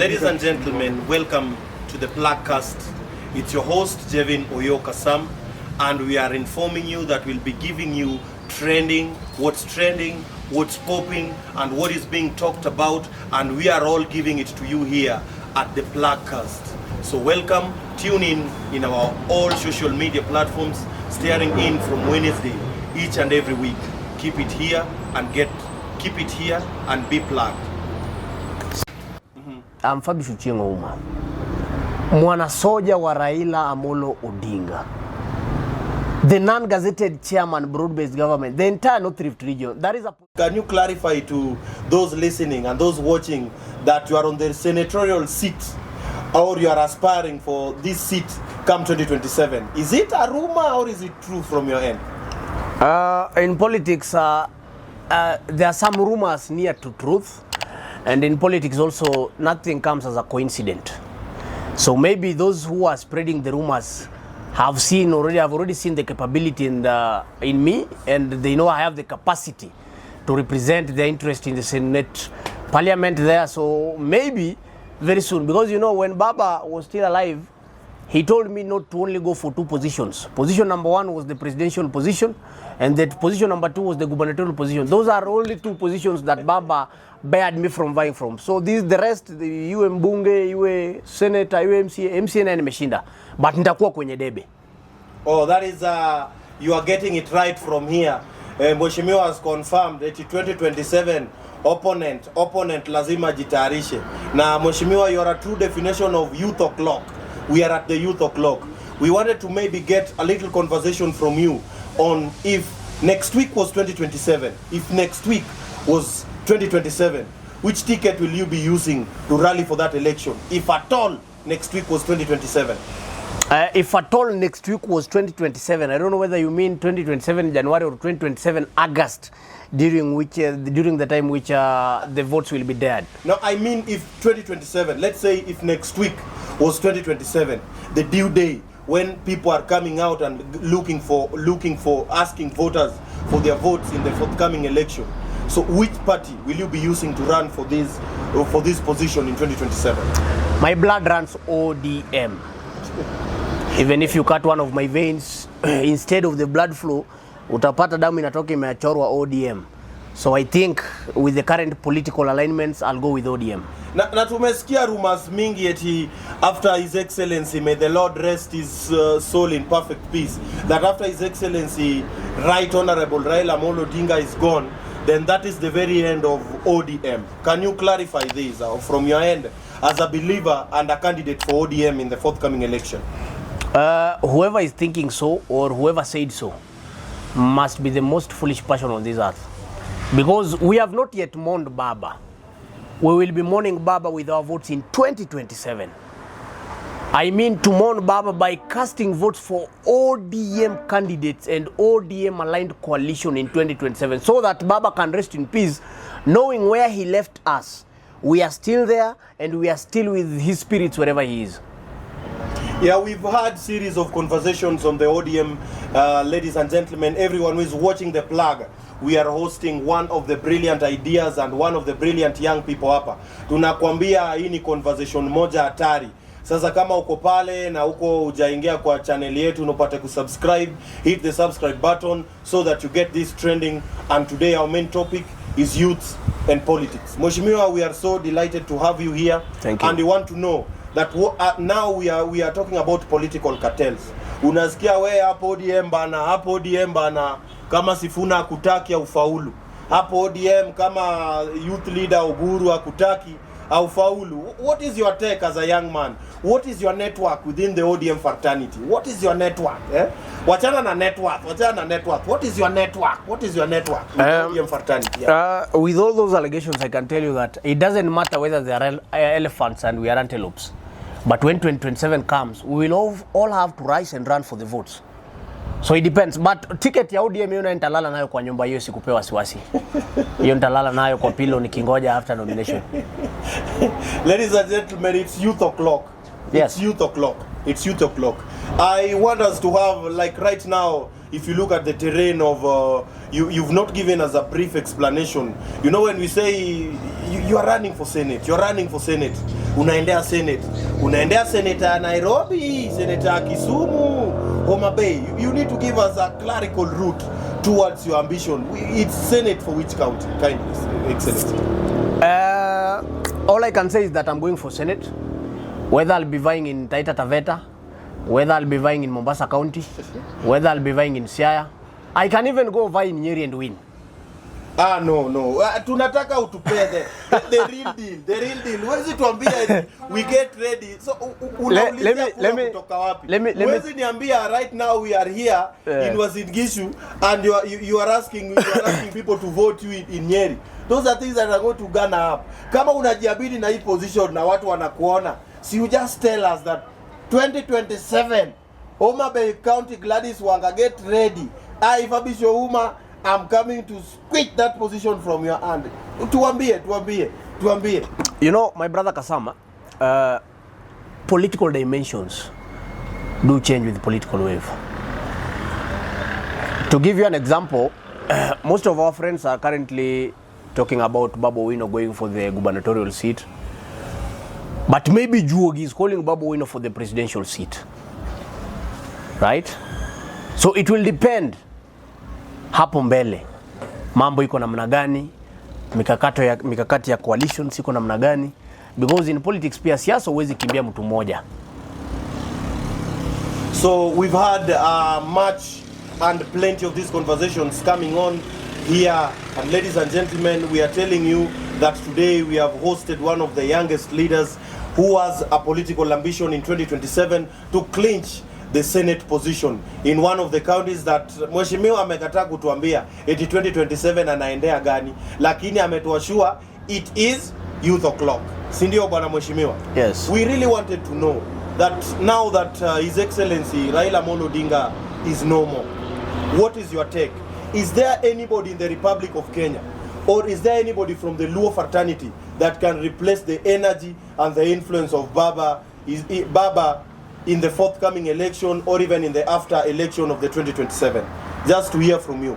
Ladies and gentlemen, welcome to the Plagcast. It's your host, Jevin Oyokasam, and we are informing you that we'll be giving you what's trending, what's popping, and what is being talked about, and we are all giving it to you here at the Plagcast. So welcome, tune in our all social media platforms, steering in from Wednesday each and every week. Keep it here and be plugged. I'm Fabish Ochieng mwana soja wa Raila Amolo Odinga, the non-gazetted chairman, broad-based government, the entire North Rift region. Can you clarify to those listening and those watching that you are on the senatorial seat, or you are aspiring for this seat come 2027? Is it a rumor or is it true from your end? In politics, there are some rumors near to truth. And in politics also, nothing comes as a coincidence. So maybe those who are spreading the rumors have already seen the capability in me, and they know I have the capacity to represent their interest in the Senate Parliament there. So maybe very soon, because you know, when Baba was still alive, he told me not to only go for two positions. Position number one was the presidential position, and that position number two was the gubernatorial position. Those are only two positions that Baba barred me from vying from. So the rest, the mbunge, iwe senator, iwe MCA na nimeshinda. But nitakuwa kwenye debe. Oh, that is, you are getting it right from here. Mheshimiwa has confirmed that 2027 opponent lazima jitayarishe. Na Mheshimiwa, you are a true definition of youth o'clock. We are at the youth o'clock. We wanted to maybe get a little conversation from you on if next week was 2027. If next week was 2027, which ticket will you be using to rally for that election? If at all next week was 2027. If at all next week was 2027, I don't know whether you mean 2027 January or 2027 August, during the time which the votes will be dared. No, I mean if 2027, let's say if next week was 2027, the due day when people are coming out and looking for asking voters for their votes in the forthcoming election. So which party will you be using to run for this position in 2027? My blood runs ODM. Even if you cut one of my veins, instead of the blood flow, utapata damu inatoka imechorwa ODM. So I think with the current political alignments, I'll go with ODM. Na tumesikia rumors mingi eti after His Excellency, may the Lord rest his soul in perfect peace, that after His Excellency Right Honorable Raila Amolo Odinga is gone, then that is the very end of ODM. Can you clarify this from your end as a believer and a candidate for ODM in the forthcoming election? Whoever is thinking so, or whoever said so, must be the most foolish person on this earth. Because we have not yet mourned Baba. We will be mourning Baba with our votes in 2027. I mean to mourn Baba by casting votes for ODM candidates and ODM aligned coalition in 2027, so that Baba can rest in peace, knowing where he left us. We are still there, and we are still with his spirits wherever he is. Yeah, we've had series of conversations on the ODM, ladies and gentlemen, everyone who is watching the plug. We are hosting one of the brilliant ideas and one of the brilliant young people hapa. Tunakwambia hii ni conversation moja hatari. Sasa kama uko pale na uko hujaingia kwa channel yetu, unapata kusubscribe, hit the subscribe button so that you get this trending. And today our main topic is youth and politics. Mheshimiwa, we are so delighted to have you here. Thank you. And we want to know that now we are talking about political cartels. Unasikia we hapo ODM bana kama Sifuna hakutaki au faulu. Hapo ODM kama youth leader Oburu hakutaki au faulu. What is your take as a young man? What is your network within the ODM fraternity? What is your network? Wachana na network. What is your network? What is your network with ODM fraternity? Yeah. With all those allegations, I can tell you that it doesn't matter whether they are elephants and we are antelopes. But when 2027 comes, we will all have to rise and run for the votes. So it depends. But ticket ya ODM hiyo nitalala nayo kwa nyumba hiyo, sikupewa wasiwasi. Hiyo nitalala nayo kwa pillow nikingoja after nomination. Ladies and gentlemen, it's youth o'clock. Yes. It's youth o'clock. I want us to have, like right now, if you look at the terrain of, you've not given us a brief explanation. You know, when we say you are running for Senate, you're running for Senate, unaendea Senator Nairobi, Senator Kisumu, Homa Bay. You need to give us a clerical route towards your ambition. It's Senate for which county? Kindly, Excellency. All I can say is that I'm going for Senate. Whether I'll be vying in Taita Taveta, whether I'll be vying in Mombasa County, whether I'll be vying in Siaya. I can even go vying in Nyeri and win. No. Tunataka utupede the real deal. The real deal. Wezi tuambia we get ready. So unaulizia kutoka wapi? Wezi niambia right now we are here in Uasin Gishu and you are asking people to vote you in Nyeri. Those are things that are going to gun up. Kama unajiabidi na hii position na watu wanakuona, so you just tell us that 2027 Homa Bay County Gladys Wanga, get ready. Fabish, I'm coming to squeak that position from your hand. Tuambie. You know, my brother Kasama, political dimensions do change with the political wave. To give you an example, most of our friends are currently talking about Babu Owino going for the gubernatorial seat. But maybe Juogi is calling Babu Owino for the presidential seat. Right? So it will depend hapo mbele mambo iko namna gani, mikakati ya coalition iko namna gani, because in politics pia siasa huwezi kimbia mtu mmoja. So we've had much and plenty of these conversations coming on here, and ladies and gentlemen, we are telling you that today we have hosted one of the youngest leaders who has a political ambition in 2027 to clinch the Senate position in one of the counties that Mheshimiwa amekataa kutuambia eti 2027 anaendea gani, lakini ametuashua it is youth o'clock. Si ndio bwana Mheshimiwa? Yes. We really wanted to know that now that His Excellency Raila Amolo Odinga is no more, what is your take? Is there anybody in the Republic of Kenya, or is there anybody from the Luo fraternity that can replace the energy and the influence of Baba in the forthcoming election, or even in the after election of the 2027? Just to hear from you.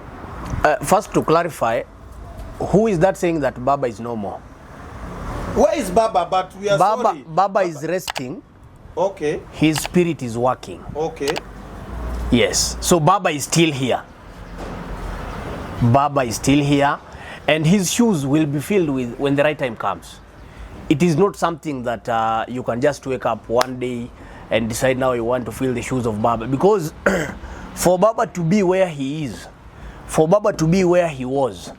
First, to clarify, who is that saying that Baba is no more? Where is Baba? But we are sorry. Baba is resting. Okay. His spirit is working. Okay. Yes. So Baba is still here. Baba is still here, and his shoes will be filled with when the right time comes. It is not something that you can just wake up one day and decide now you want to fill the shoes of Baba, because for Baba to be where he is, for Baba to be where he was,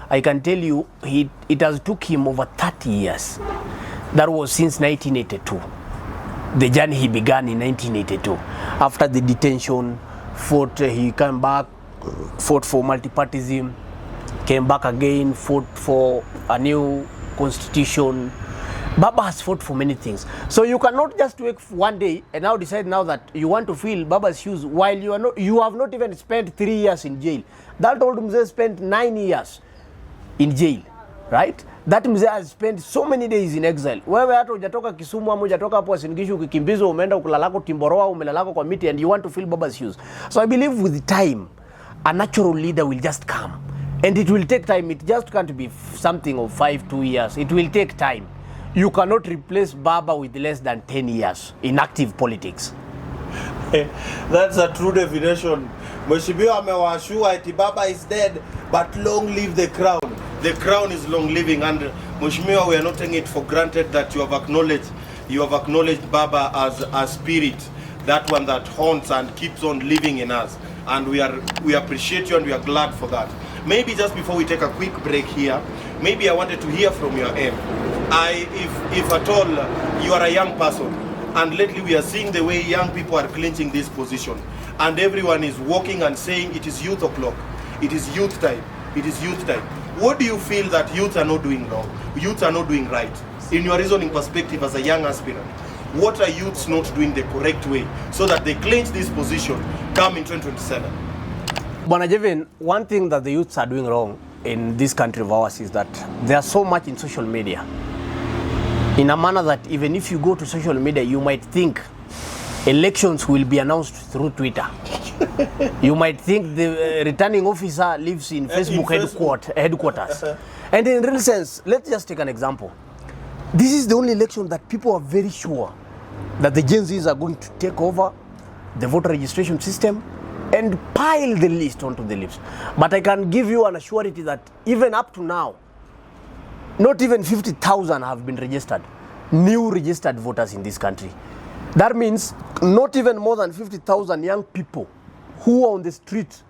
I can tell you it has took him over 30 years. That was since 1982. The journey he began in 1982. After the detention, he came back, fought for multipartyism, came back again, fought for a new constitution. Baba has fought for many things. So you cannot just wake one day and now decide now that you want to fill Baba's shoes while you have not even spent 3 years in jail. That old Mzee spent 9 years in jail, right? That Mzee has spent so many days in exile. Wewe hata hujatoka Kisumu ama hujatoka hapo Uasin Gishu ukikimbizwa umeenda ukulalako Timboroa umelalako kwa miti, and you want to fill Baba's shoes. So I believe with time a natural leader will just come, and it will take time. It just can't be something of 2 years. It will take time. You cannot replace Baba with less than 10 years in active politics. That's a true definition. Mheshimiwa amewashua eti Baba is dead, but long live the crown. The crown is long living, and Mheshimiwa, we are not taking it for granted that you have acknowledged Baba as a spirit, that one that haunts and keeps on living in us, and we appreciate you and we are glad for that. Maybe just before we take a quick break here, maybe I wanted to hear from your end. If at all you are a young person, and lately we are seeing the way young people are clinching this position, and everyone is walking and saying it is youth o'clock, it is youth time, it is youth time. What do you feel that youth are not doing wrong, youth are not doing right? In your reasoning perspective as a young aspirant, what are youths not doing the correct way so that they clinch this position come in 2027? Bwana Jevin, one thing that the youths are doing wrong in this country of ours is that they are so much in social media, in a manner that even if you go to social media, you might think elections will be announced through Twitter. You might think the returning officer lives in Facebook headquarters. And in real sense, let's just take an example. This is the only election that people are very sure that the Gen Zs are going to take over the voter registration system and pile the list onto the list. But I can give you an assurity that even up to now, not even 50,000 have been registered, new registered voters in this country. That means not even more than 50,000 young people who are on the street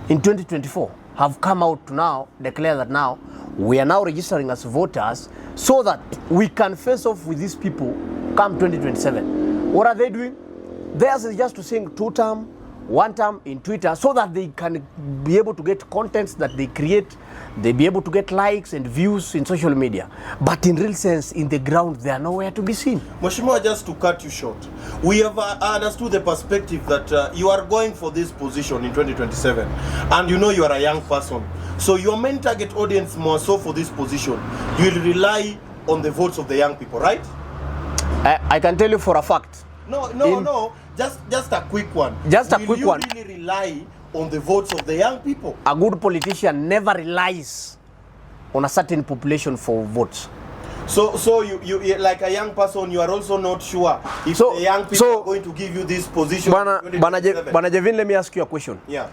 in 2024 have come out to now declare that now we are now registering as voters so that we can face off with these people come 2027. What are they doing? Theirs is just to sing 2-term, 1-term in Twitter so that they can be able to get contents that they create, they be able to get likes and views in social media. But in real sense, in the ground, they are nowhere to be seen. Mheshimiwa, just to cut you short, we have understood the perspective that you are going for this position in 2027, and you know you are a young person. So your main target audience more so for this position, you will rely on the votes of the young people, right? I can tell you for a fact. No. Just a quick one. Just a quick one. Will you really rely on the votes of the young people? A good politician never relies on a certain population for votes. So you like a young person, you are also not sure if the young people are going to give you this position. Bana Jevin, let me ask you a question. Yeah.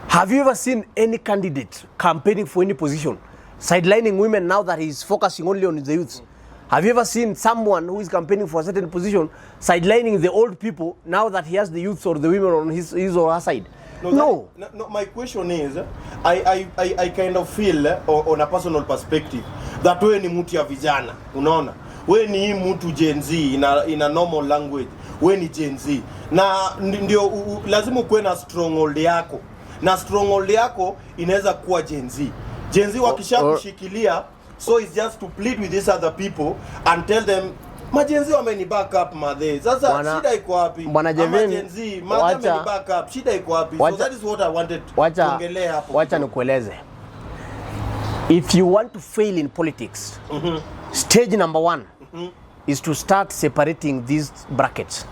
Have you ever seen any candidate campaigning for any position, sidelining women now that he's focusing only on the youth? Have you ever seen someone who is campaigning for a certain position sidelining the old people now that he has the youth or the women on his or her side? No. My question is, I kind of feel on a personal perspective that we ni mtu ya vijana, unaona? We ni mtu Gen Z in a normal language. We ni Gen Z. Na ndio lazima kuwe na stronghold yako. Na stronghold yako inaweza kuwa Gen Z. Gen Z wakishakushikilia, so it's just to plead with these other people and tell them majenzi wameni back up madhe. Sasa shida iko wapi? Majenzi wameni back up. Shida iko wapi? So that is what I wanted to ongelea hapo. Wacha nikueleze. If you want to fail in politics, stage number 1 is to start separating these brackets.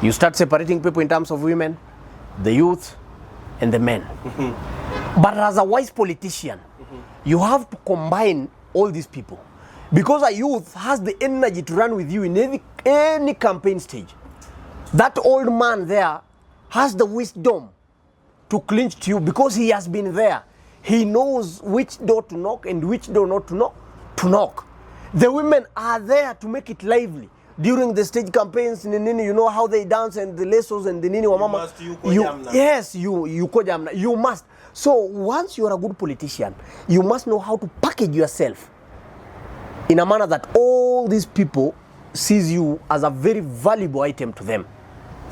You start separating people in terms of women, the youth, and the men. But as a wise politician, you have to combine all these people, because a youth has the energy to run with you in any campaign stage. That old man there has the wisdom to clinch to you because he has been there. He knows which door to knock and which door not to knock. The women are there to make it lively during the stage campaigns. You know how they dance and the lesos and the nini wa mama. You must. So once you are a good politician, you must know how to package yourself in a manner that all these people sees you as a very valuable item to them.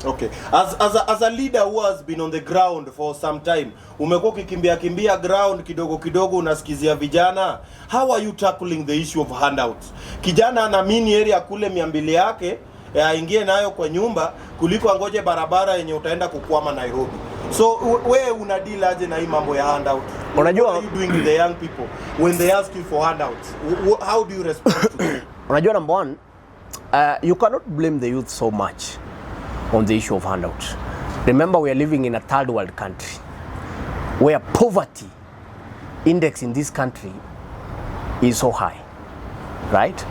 Okay. As a leader who has been on the ground for some time, umekuwa kikimbia ground kidogo unasikizia vijana. How are you tackling the issue of handouts? Kijana ana mini area kule 200 yake, aingie nayo kwa nyumba kuliko angoje barabara yenye utaenda kukwama Nairobi. So wewe una deal aje na hii mambo ya handout? Unajua, what are you doing with the young people when they ask you for handouts? How do you respond to them? Unajua, number one, you cannot blame the youth so much on the issue of handouts. Remember, we are living in a third world country where poverty index in this country is so high, right?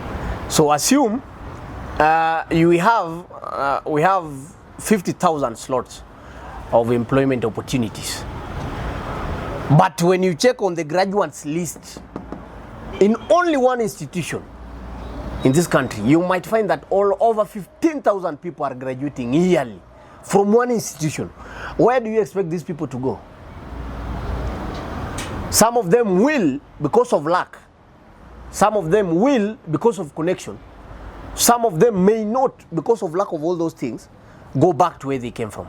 So assume we have 50,000 slots of employment opportunities. But when you check on the graduates list, in only one institution in this country, you might find that over 15,000 people are graduating yearly from one institution. Where do you expect these people to go? Some of them will because of luck. Some of them will because of connection. Some of them may not, because of lack of all those things, go back to where they came from.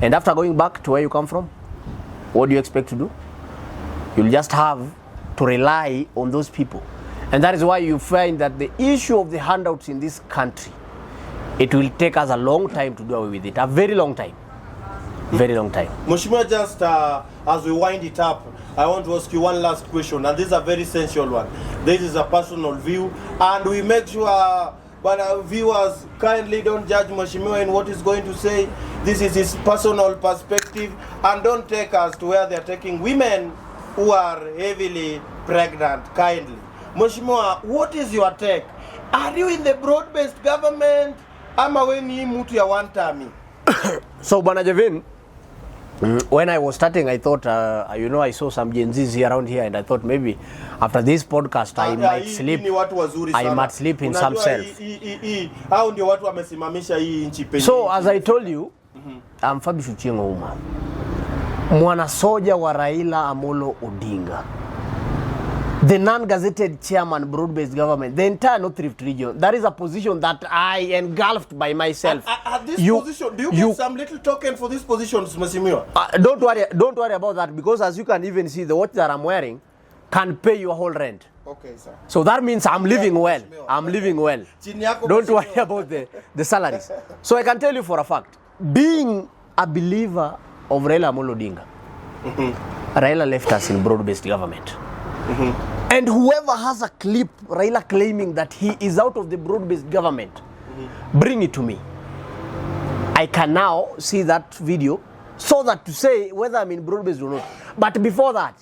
And after going back to where you come from, what do you expect to do? You'll just have to rely on those people. And that is why you find that the issue of the handouts in this country, it will take us a long time to do away with it. A very long time. Very long time. Mheshimiwa, just as we wind it up, I want to ask you one last question, and this is a very essential one. This is a personal view, and we make sure But viewers, kindly don't judge Mheshimiwa in what he's going to say. This is his personal perspective, and don't take us to where they're taking women who are heavily pregnant. Kindly. Mheshimiwa, what is your take? Are you in the broad-based government? Ama we ni mtu ya one time? So, Bwana Jevin, when I was starting, I thought, I saw some Gen Zs here around here, and I thought maybe after this podcast, I might sleep. I might sleep in some self. So, as I told you, I'm Fabish Ochieng Uma, mwana soja wa Raila Amolo Odinga, the non-gazetted chairman, broad-based government, the entire North Rift region. That is a position that I engulfed by myself. At this position, do you get some little token for this position, Mheshimiwa? Don't worry about that, because as you can even see, the watch that I'm wearing can pay your whole rent. Okay, sir. So that means I'm living well. I'm living well. Don't worry about the salaries. So I can tell you for a fact, being a believer of Raila Amolo Odinga, Raila left us in broad-based government. And whoever has a clip, Raila claiming that he is out of the broad-based government, bring it to me. I can now see that video so that to say whether I'm in broad-based or not. But before that,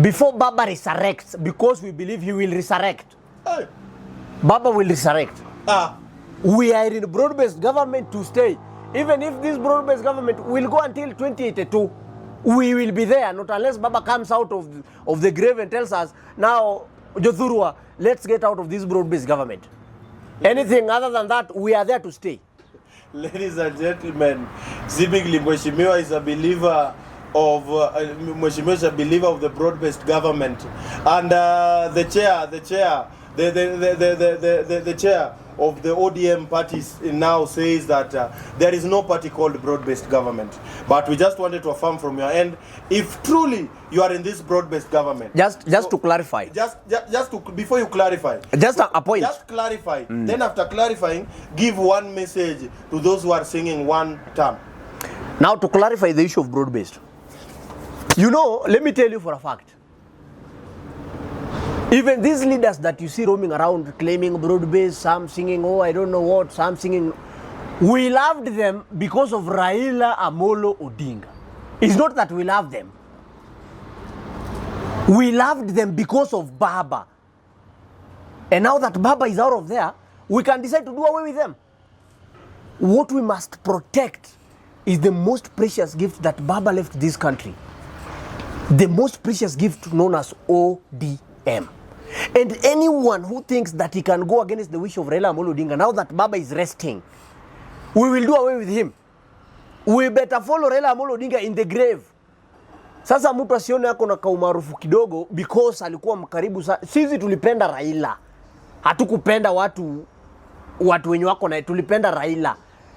before Baba resurrects, because we believe he will resurrect, Baba will resurrect. We are in broad-based government to stay. Even if this broad-based government will go until 2082, we will be there, not unless Baba comes out of the grave and tells us, now, Jothurwa, let's get out of this broad-based government. Anything other than that, we are there to stay. Ladies and gentlemen, seemingly Mheshimiwa is a believer of Mheshimiwa is a believer of the broad-based government, and the chair of the ODM parties now says that there is no party called broad-based government. But we just wanted to affirm from your end, if truly you are in this broad-based government. Just to clarify. Before you clarify. Just a point. Just clarify. Then after clarifying, give one message to those who are singing one term. Now to clarify the issue of broad-based. Let me tell you for a fact. Even these leaders that you see roaming around claiming broad-based, some singing, I don't know what, some singing, we loved them because of Raila Amolo Odinga. It's not that we love them. We loved them because of Baba. And now that Baba is out of there, we can decide to do away with them. What we must protect is the most precious gift that Baba left this country. The most precious gift known as ODM. And anyone who thinks that he can go against the wish of Raila Amolo Odinga, now that Baba is resting, we will do away with him. We better follow Raila Amolo Odinga in the grave. Sasa mtu asione yako na kaumarufu kidogo because alikuwa mkaribu sana. Sisi tulipenda Raila. Hatukupenda watu wenye wako na tulipenda Raila.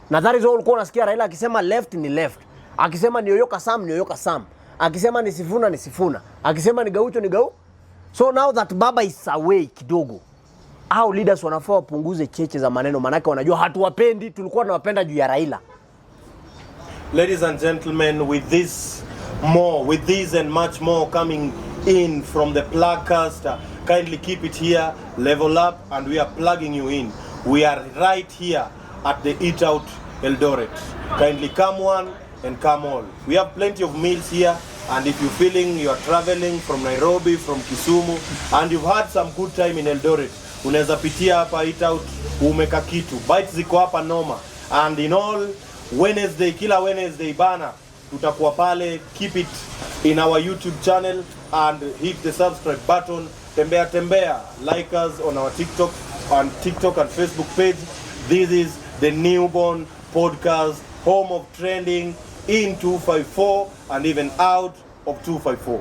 Na that is all ulikuwa unasikia Raila akisema left ni left. Akisema ni Yoyoka Sam ni Yoyoka Sam. Akisema ni Sifuna ni Sifuna. Akisema ni Gaucho ni Gau. So now that Baba is away kidogo, hao leaders wanafaa wapunguze cheche za maneno, manake wanajua hatuwapendi, tulikuwa tunawapenda juu ya Raila. Ladies and gentlemen, with this and much more coming in from the Plugcast, kindly keep it here, level up, and we are plugging you in. We are right here at the Eat Out Eldoret. Kindly come one and come all. We have plenty of meals here. And if you're feeling you're traveling from Nairobi, from Kisumu, and you've had some good time in Eldoret, unaweza pitia hapa Eat Out, umeka kitu. Bites ziko hapa noma. And in all, kila Wednesday bana, tutakuwa pale. Keep it in our YouTube channel and hit the subscribe button. Tembea. Like us on our TikTok and Facebook page. This is the newborn podcast, home of trending in 254 and even out of 254.